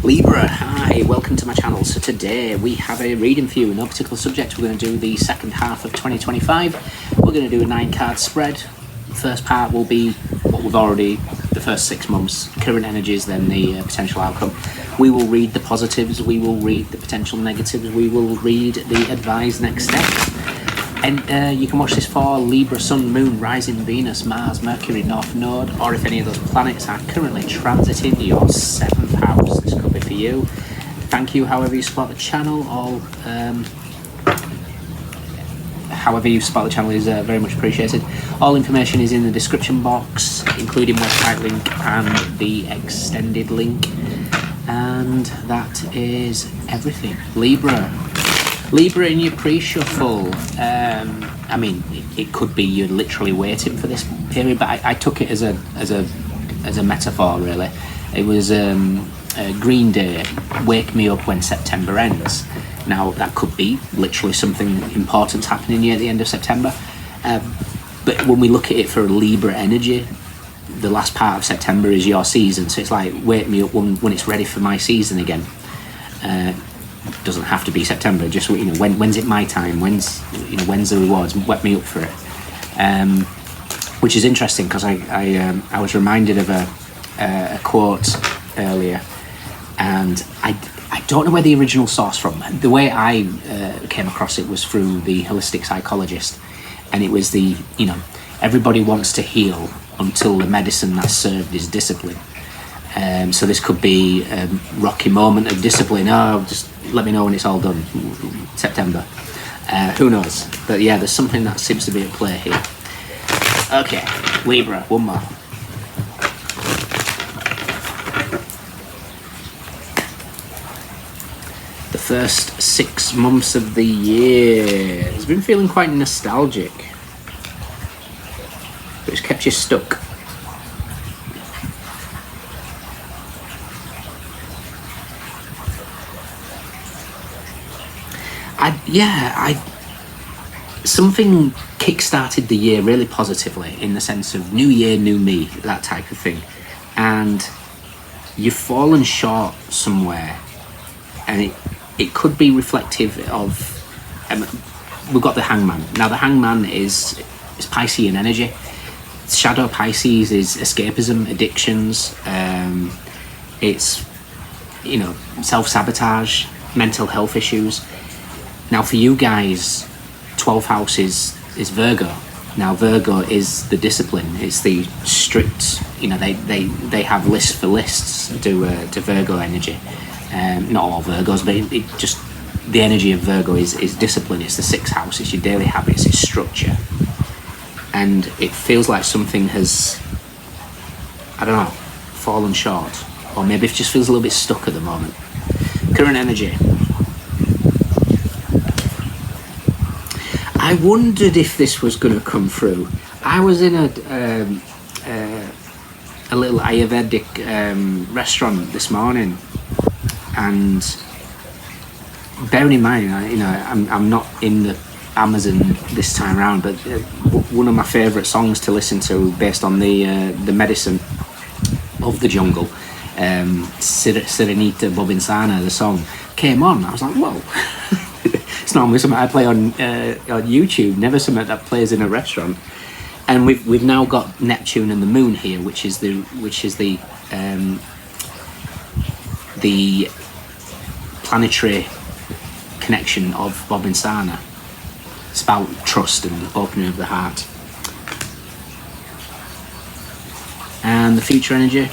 Libra, hi, welcome to my channel. So today we have a reading for you, no particular subject. We're going to do the second half of 2025. We're going to do a 9-card spread. The first part will be what we've already, the first 6 months, current energies, then the potential outcome. We will read the positives, we will read the potential negatives, we will read the advised next steps. And you can watch this for Libra, Sun, Moon, Rising, Venus, Mars, Mercury, North Node, or if any of those planets are currently transiting your 7th house, this could be for you. Thank you, however you support the channel. However you support the channel is very much appreciated. All information is in the description box, including website link and the extended link. And that is everything. Libra in your pre-shuffle, I mean, it could be you're literally waiting for this period, but I took it as a metaphor, really. It was Green Day, Wake Me Up When September Ends. Now, that could be literally something important happening here at the end of September, but when we look at it for Libra energy, the last part of September is your season, so it's like, wake me up when it's ready for my season again. Doesn't have to be September, just when's it my time, when's the rewards, wet me up for it. Which is interesting because I was reminded of a quote earlier, and I don't know where the original source from. The way I came across it was through the holistic psychologist, and it was everybody wants to heal until the medicine that's served is discipline. So this could be a rocky moment of discipline. Oh, just let me know when it's all done. September. Who knows? But yeah, there's something that seems to be at play here. Okay, Libra, one more. The first 6 months of the year. It's been feeling quite nostalgic, but it's kept you stuck. Something kick-started the year really positively, in the sense of new year, new me, that type of thing. And you've fallen short somewhere, and it could be reflective of, we've got the Hangman. Now the Hangman is Piscean energy. Shadow Pisces is escapism, addictions, it's self-sabotage, mental health issues. Now for you guys, 12th house is Virgo. Now Virgo is the discipline, it's the strict, they have lists for lists to Virgo energy. Not all Virgos, but it just, the energy of Virgo is discipline, it's the 6th house, it's your daily habits, it's structure. And it feels like something has, I don't know, fallen short, or maybe it just feels a little bit stuck at the moment. Current energy. I wondered if this was going to come through. I was in a little Ayurvedic restaurant this morning, and bearing in mind, I'm not in the Amazon this time around, but one of my favourite songs to listen to, based on the medicine of the jungle, Serenita Bobinsana, the song, came on. I was like, whoa. It's normally something I play on YouTube, never something that plays in a restaurant. And we've now got Neptune and the Moon here, which is the planetary connection of Bobinsana. It's about trust and opening of the heart. And the future energy.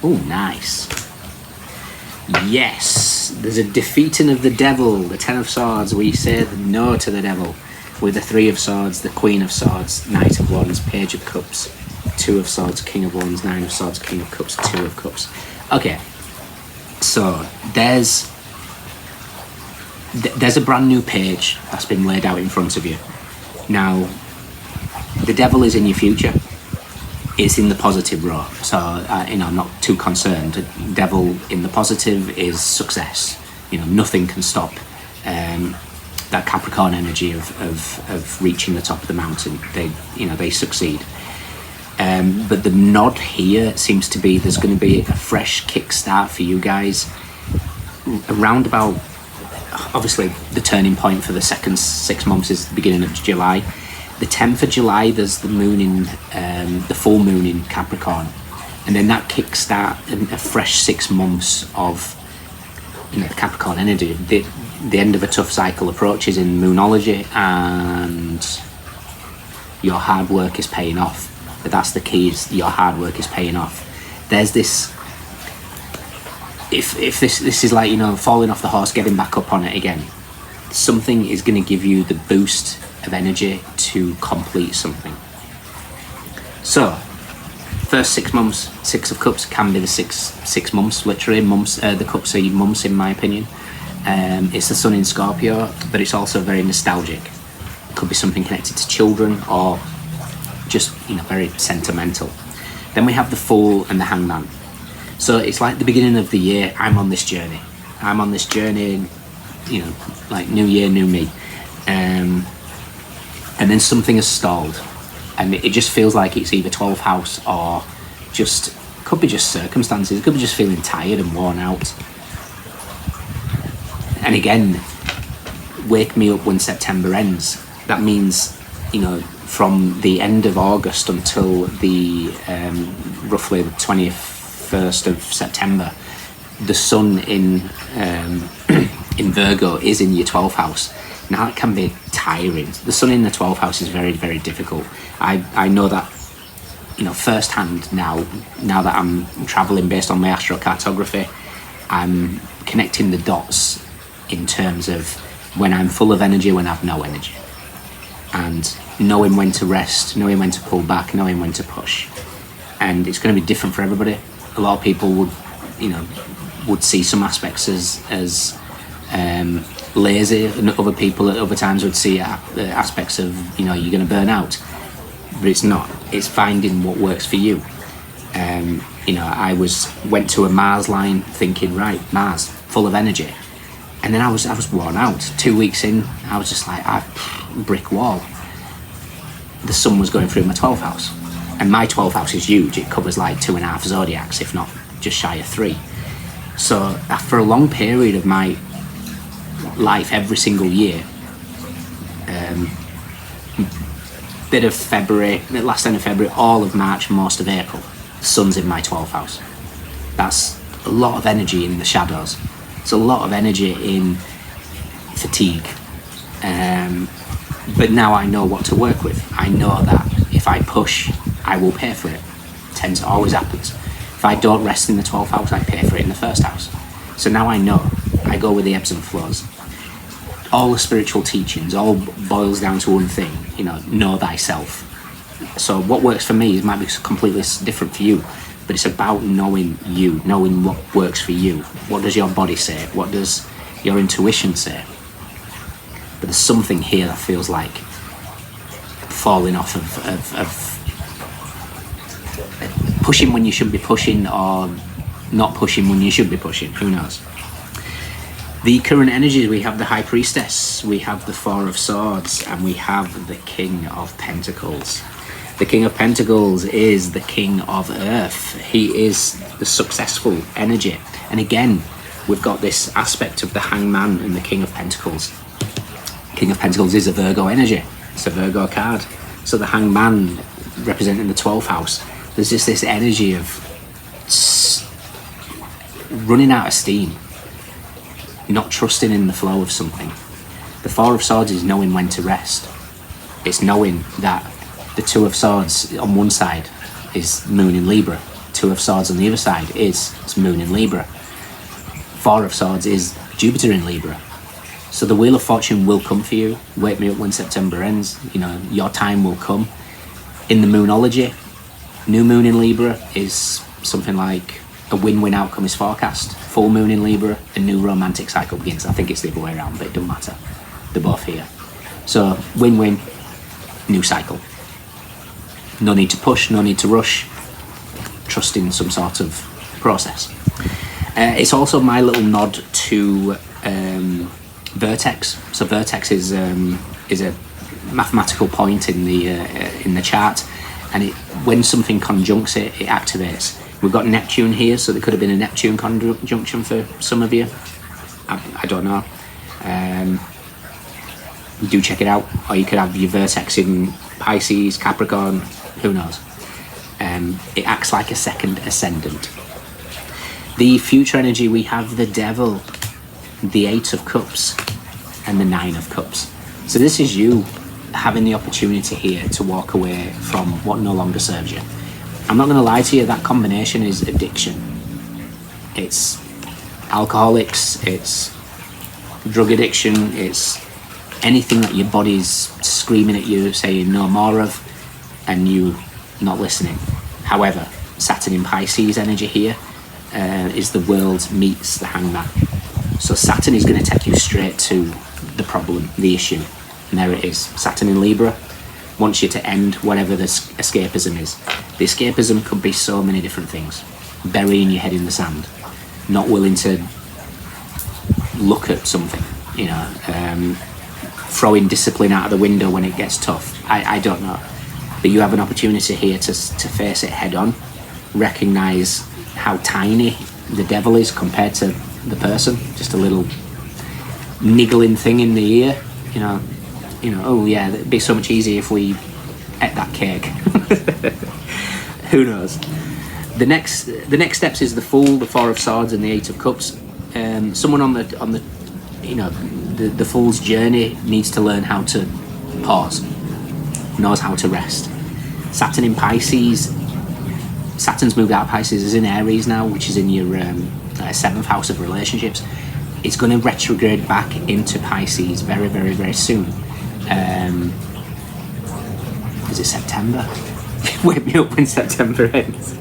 Oh, nice. Yes, there's a defeating of the devil, the 10 of Swords. We say no to the devil with the 3 of Swords, the Queen of Swords, Knight of Wands, Page of Cups, 2 of Swords, King of Wands, 9 of Swords, King of Cups, 2 of Cups. Okay, so there's a brand new page that's been laid out in front of you. Now, the devil is in your future. It's in the positive row, so I'm not too concerned. The devil in the positive is success. Nothing can stop that Capricorn energy of reaching the top of the mountain. They succeed. But the nod here seems to be there's going to be a fresh kickstart for you guys around about, obviously the turning point for the second 6 months is the beginning of July. The 10th of July there's the moon in the full moon in Capricorn, and then that kickstart a fresh 6 months of the Capricorn energy. The end of a tough cycle approaches in moonology, and your hard work is paying off. But that's the key, is your hard work is paying off. There's this, if this is like, falling off the horse, getting back up on it again, something is going to give you the boost of energy to complete something. So first 6 months, 6 of Cups can be the six months, literally months. The Cups are months in my opinion. It's the Sun in Scorpio, but it's also very nostalgic. It could be something connected to children, or just very sentimental. Then we have the Fool and the Hangman. So it's like the beginning of the year. I'm on this journey, like new year, new me, and then something has stalled, and it just feels like it's either 12th house, or could be just circumstances. It could be just feeling tired and worn out. And again, wake me up when September ends. That means, from the end of August until the roughly the 21st of September, the Sun in in Virgo is in your 12th house. Now it can be tiring. The Sun in the 12th house is very, very difficult. I know that firsthand now that I'm traveling based on my astrocartography. I'm connecting the dots in terms of when I'm full of energy, when I have no energy, and knowing when to rest, knowing when to pull back, knowing when to push. And it's going to be different for everybody. A lot of people would see some aspects as lazy, and other people at other times would see aspects of you're going to burn out. But it's not. It's finding what works for you. I went to a Mars line thinking, right, Mars, full of energy. And then I was worn out. 2 weeks in, I was just like, brick wall. The Sun was going through my 12th house. And my 12th house is huge. It covers like 2.5 zodiacs, if not just shy of 3. So after a long period of my life, every single year, bit of February, last end of February, all of March, most of April, the Sun's in my 12th house. That's a lot of energy in the shadows. It's a lot of energy in fatigue. But now I know what to work with. I know that if I push, I will pay for it. Always happens. If I don't rest in the 12th house, I pay for it in the first house. So now I know. I go with the ebbs and flows. All the spiritual teachings all boils down to one thing, know thyself. So what works for me might be completely different for you, but it's about knowing you, knowing what works for you. What does your body say? What does your intuition say? But there's something here that feels like falling off of pushing when you should be pushing, or not pushing when you should be pushing. Who knows? The current energies, we have the High Priestess, we have the Four of Swords, and we have the King of Pentacles. The King of Pentacles is the King of Earth. He is the successful energy. And again, we've got this aspect of the Hangman and the King of Pentacles. King of Pentacles is a Virgo energy. It's a Virgo card. So the Hangman representing the 12th house, there's just this energy of running out of steam, not trusting in the flow of something. The Four of Swords is knowing when to rest. It's knowing that the Two of Swords on one side is Moon in Libra. Two of Swords on the other side is Moon in Libra. Four of Swords is Jupiter in Libra. So the Wheel of Fortune will come for you. Wake me up when September ends. Your time will come. In the Moonology, new Moon in Libra is something like a win-win outcome is forecast. Full Moon in Libra, a new romantic cycle begins. I think it's the other way around, but it doesn't matter. They're both here. So win-win, new cycle. No need to push, no need to rush. Trust in some sort of process. It's also my little nod to vertex. So vertex is a mathematical point in the chart. and when something conjuncts it, it activates. We've got Neptune here, so there could have been a Neptune conjunction for some of you. I don't know. Do check it out. Or you could have your vertex in Pisces, Capricorn, who knows. It acts like a second ascendant. The future energy, we have the Devil, the Eight of Cups, and the Nine of Cups. So this is you having the opportunity here to walk away from what no longer serves you. I'm not going to lie to you, that combination is addiction. It's alcoholics, it's drug addiction, it's anything that your body's screaming at you, saying no more of, and you not listening. However, Saturn in Pisces energy here is the world meets the Hangman. So Saturn is going to take you straight to the problem, the issue. And there it is. Saturn in Libra wants you to end whatever the escapism is. The escapism could be so many different things. Burying your head in the sand. Not willing to look at something. You know, throwing discipline out of the window when it gets tough. I don't know. But you have an opportunity here to face it head on. Recognise how tiny the devil is compared to the person. Just a little niggling thing in the ear. You know, oh yeah, it'd be so much easier if we ate that cake. Who knows? The next steps is the Fool, the Four of Swords, and the Eight of Cups. Someone on the you know, the Fool's journey needs to learn how to pause, knows how to rest. Saturn in Pisces. Saturn's moved out of Pisces, is in Aries now, which is in your 7th house of relationships. It's going to retrograde back into Pisces very, very, very soon. Is it September? Wake me up when September ends.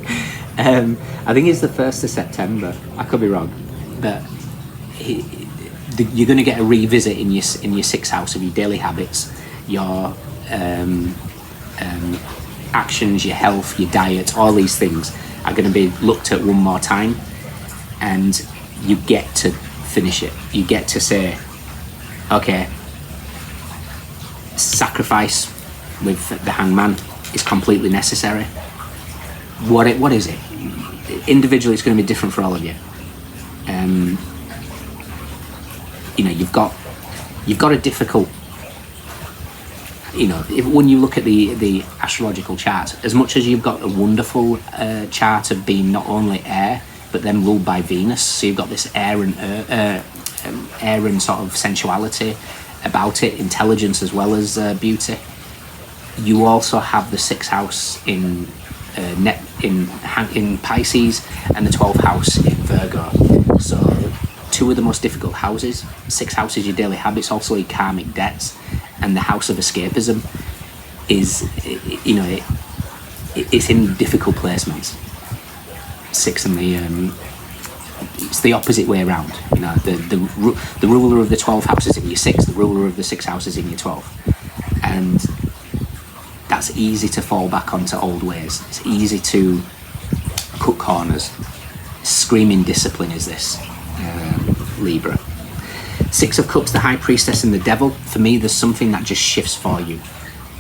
I think it's the 1st of September. I could be wrong, but you're going to get a revisit in your 6th house of your daily habits, your actions, your health, your diet. All these things are going to be looked at one more time, and you get to finish it. You get to say, okay, sacrifice with the Hangman is completely necessary. What is it? Individually, it's going to be different for all of you. You know, you've got a difficult. You know, when you look at the astrological chart, as much as you've got a wonderful chart of being not only air, but then ruled by Venus, so you've got this air and sort of sensuality about it, intelligence as well as beauty. You also have the 6th house in Pisces and the 12th house in Virgo. So two of the most difficult houses. 6th house is your daily habits, also your karmic debts, and the house of escapism is, you know, it's in difficult placements. 6 and it's the opposite way around. You know, the ruler of the 12th house is in your 6th, the ruler of the 6th house is in your 12th, and that's easy to fall back onto old ways. It's easy to cut corners. Screaming discipline is this, Libra. 6 of Cups, the High Priestess, and the Devil. For me, there's something that just shifts for you.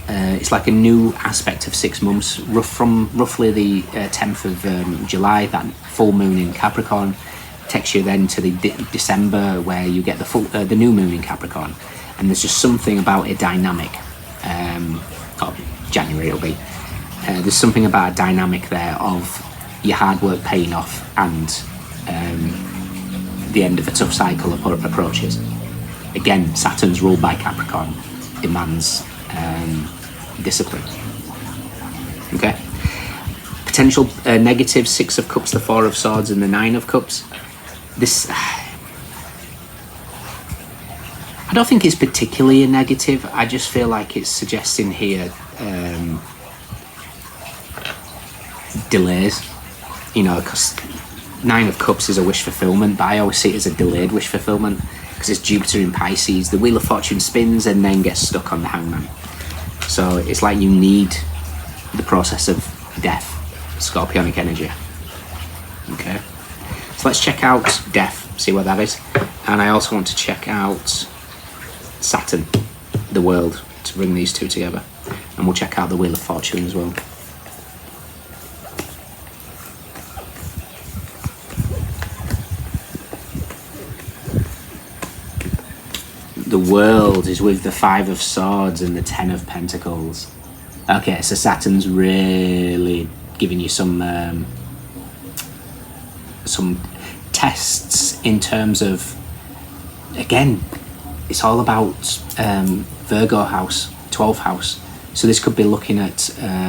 It's like a new aspect of 6 months, from roughly the 10th of July, that full moon in Capricorn takes you then to the December, where you get the new moon in Capricorn, and there's just something about a dynamic. Or January it'll be. There's something about a dynamic there of your hard work paying off, and the end of a tough cycle approaches. Again, Saturn's ruled by Capricorn, demands discipline. Okay. Potential negative: 6 of Cups, the 4 of Swords, and the 9 of Cups. This, I don't think it's particularly a negative. I just feel like it's suggesting here delays. You know, because 9 of Cups is a wish fulfillment, but I always see it as a delayed wish fulfillment, because it's Jupiter in Pisces. The Wheel of Fortune spins and then gets stuck on the Hangman. So it's like you need the process of death, scorpionic energy. Okay, so let's check out death, see what that is. And I also want to check out Saturn, the world, to bring these two together. And we'll check out the Wheel of Fortune as well. the world is with the 5 of Swords and the 10 of Pentacles. Okay, so Saturn's really giving you some tests in terms of, again, it's all about Virgo house, 12th house. So this could be looking at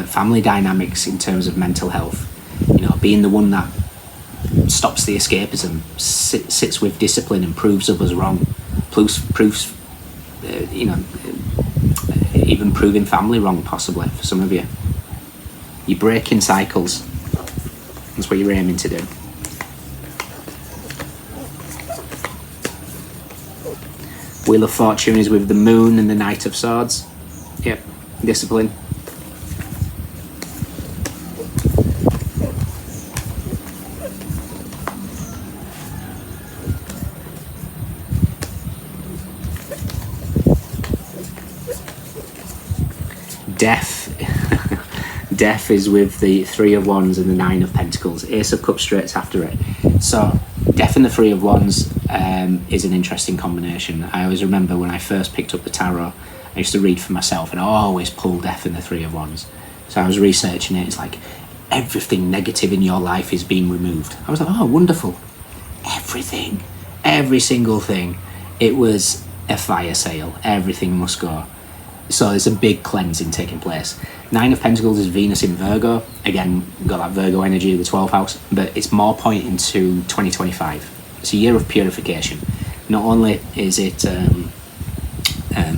family dynamics in terms of mental health. You know, being the one that stops the escapism, sits with discipline and proves others wrong, proves you know, even proving family wrong possibly for some of you. You're breaking cycles. That's what you're aiming to do. Wheel of Fortune is with the Moon and the Knight of Swords. Yep, discipline. Death is with the 3 of Wands and the 9 of Pentacles. Ace of Cups straight after it. So Death and the 3 of Wands is an interesting combination. I always remember when I first picked up the tarot, I used to read for myself and I always pulled Death and the 3 of Wands. So I was researching it. It's like everything negative in your life is being removed. I was like, oh, wonderful. Everything, every single thing. It was a fire sale. Everything must go. So there's a big cleansing taking place. 9 of Pentacles is Venus in Virgo. Again, got that Virgo energy of the 12th house, but it's more pointing to 2025. It's a year of purification. Not only is it a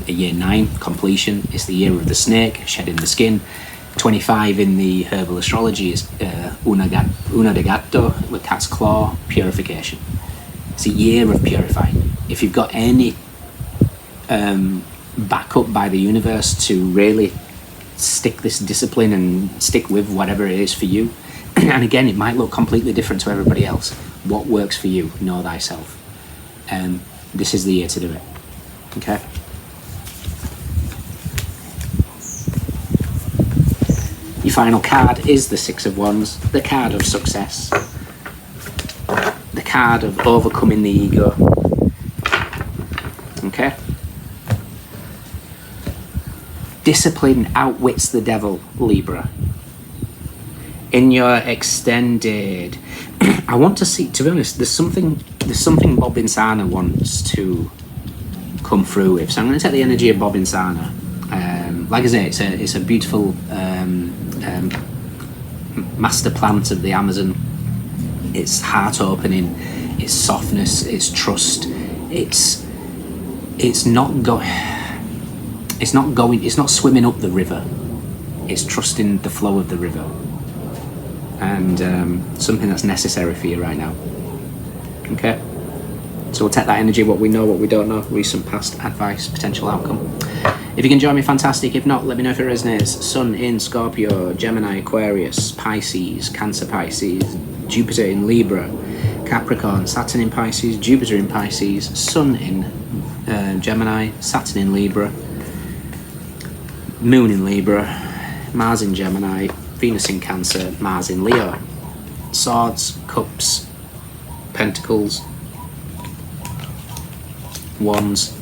year 9 completion, it's the year of the snake, shedding the skin. 25 in the herbal astrology is una de gatto, with cat's claw, purification. It's a year of purifying. If you've got any back up by the universe to really stick this discipline and stick with whatever it is for you, and again, it might look completely different to everybody else. What works for you, know thyself. This is the year to do it. Okay. Your final card is the 6 of Wands, the card of success, the card of overcoming the ego. Okay. Discipline outwits the devil, Libra. In your extended, I want to see, to be honest, there's something Bob Insana wants to come through with. So I'm going to take the energy of Bob Insana. Like I say, it's a beautiful master plant of the Amazon. It's heart opening, it's softness, it's trust. It's not swimming up the river, it's trusting the flow of the river, and something that's necessary for you right now. Okay, so we'll take that energy, what we know, what we don't know, recent, past, advice, potential outcome. If you can join me, fantastic. If not, let me know if it resonates. Sun in Scorpio, Gemini, Aquarius, Pisces, Cancer, Pisces, Jupiter in Libra, Capricorn, Saturn in Pisces, Jupiter in Pisces, Sun in Gemini, Saturn in Libra, Moon in Libra, Mars in Gemini, Venus in Cancer, Mars in Leo. Swords, Cups, Pentacles, Wands.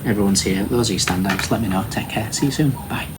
Everyone's here. Those are your standouts. Let me know. Take care. See you soon. Bye.